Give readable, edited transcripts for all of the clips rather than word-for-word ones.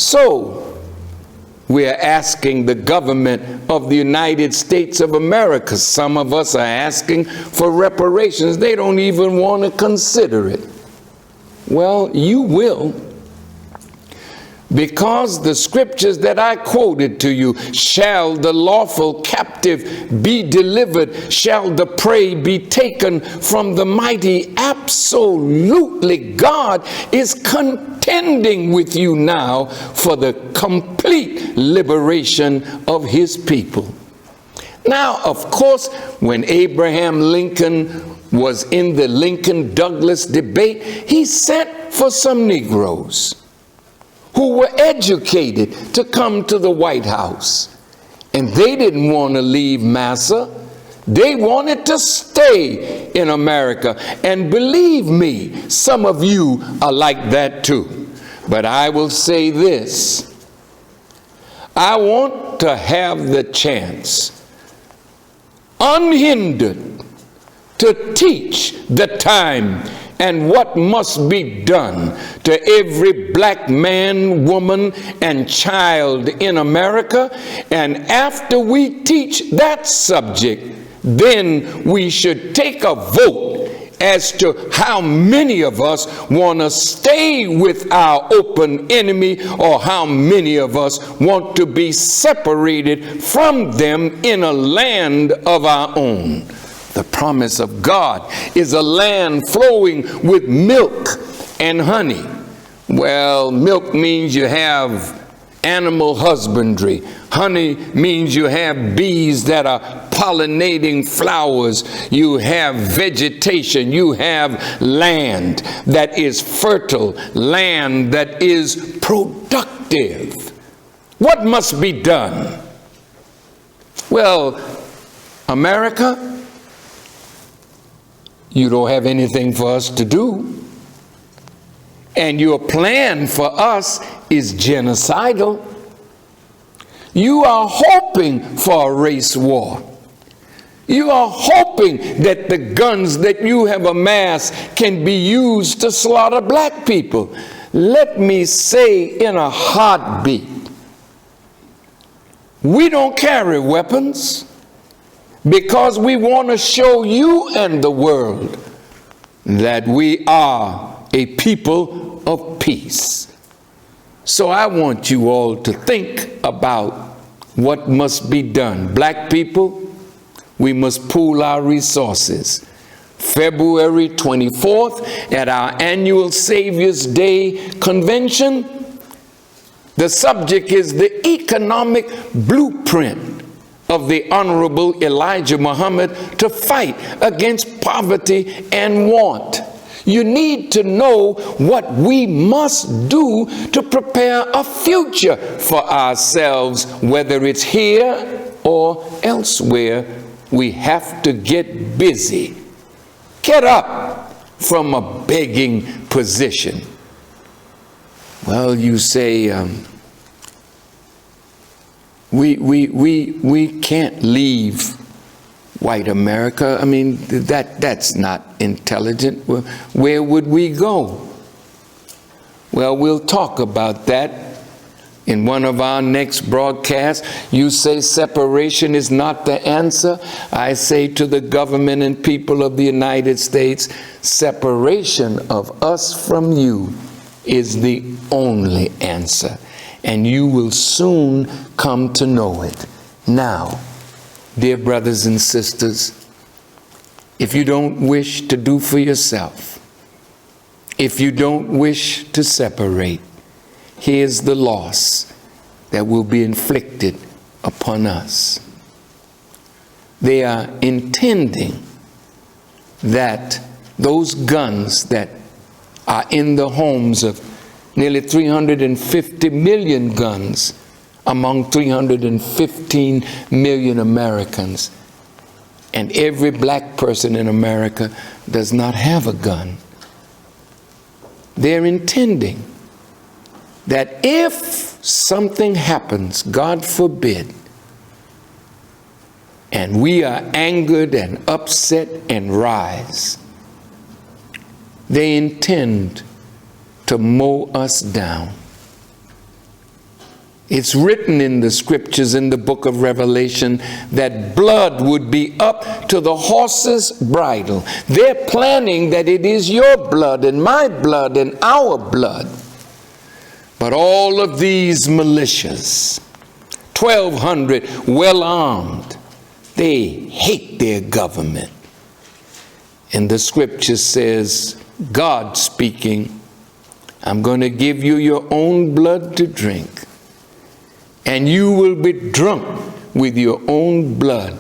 So, we are asking the government of the United States of America. Some of us are asking for reparations. They don't even want to consider it. Well, you will. Because the scriptures that I quoted to you, shall the lawful captive be delivered, shall the prey be taken from the mighty. Absolutely, God is contending with you now for the complete liberation of his people. Now, of course, when Abraham Lincoln was in the Lincoln-Douglas debate, he sent for some Negroes who were educated to come to the White House. And they didn't want to leave Massa. They wanted to stay in America. And believe me, some of you are like that too. But I will say this. I want to have the chance, unhindered, to teach the time and what must be done to every black man, woman, and child in America. And after we teach that subject, then we should take a vote as to how many of us want to stay with our open enemy, or how many of us want to be separated from them in a land of our own. The promise of God is a land flowing with milk and honey. Well, milk means you have animal husbandry. Honey means you have bees that are pollinating flowers. You have vegetation. You have land that is fertile, land that is productive. What must be done? Well, America, you don't have anything for us to do. And your plan for us is genocidal. You are hoping for a race war. You are hoping that the guns that you have amassed can be used to slaughter black people. Let me say in a heartbeat, we don't carry weapons, because we want to show you and the world that we are a people of peace. So I want you all to think about what must be done. Black people, we must pool our resources. February 24th, at our annual Savior's Day convention, the subject is the economic blueprint of the Honorable Elijah Muhammad to fight against poverty and want. You need to know what we must do to prepare a future for ourselves, whether it's here or elsewhere. We have to get busy. Get up from a begging position. Well, you say, we can't leave white America. I mean, that's not intelligent. Where would we go? Well, we'll talk about that in one of our next broadcasts. You say separation is not the answer. I say to the government and people of the United States, separation of us from you is the only answer. And you will soon come to know it. Now, dear brothers and sisters, if you don't wish to do for yourself, if you don't wish to separate, here's the loss that will be inflicted upon us. They are intending that those guns that are in the homes of nearly 350 million guns among 315 million Americans, and every black person in America does not have a gun. They're intending that if something happens, God forbid, and we are angered and upset and rise, they intend to mow us down. It's written in the scriptures in the book of Revelation that blood would be up to the horse's bridle. They're planning that it is your blood and my blood and our blood. But all of these militias, 1,200 well armed, they hate their government. And the scripture says, God speaking, I'm going to give you your own blood to drink, and you will be drunk with your own blood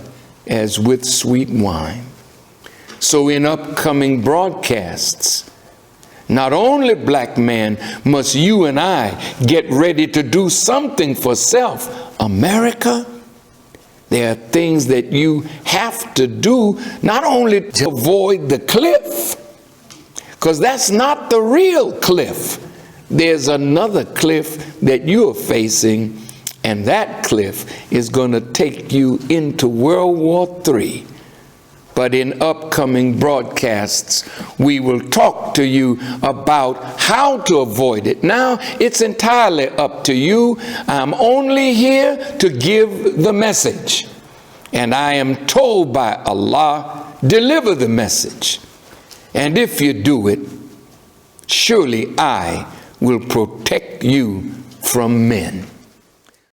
as with sweet wine. So in upcoming broadcasts, not only black man, must you and I get ready to do something for self. America, there are things that you have to do, not only to avoid the cliff, because that's not the real cliff. There's another cliff that you're facing, and that cliff is going to take you into World War III. But in upcoming broadcasts, we will talk to you about how to avoid it. Now, it's entirely up to you. I'm only here to give the message. And I am told by Allah, deliver the message. And if you do it, surely I will protect you from men.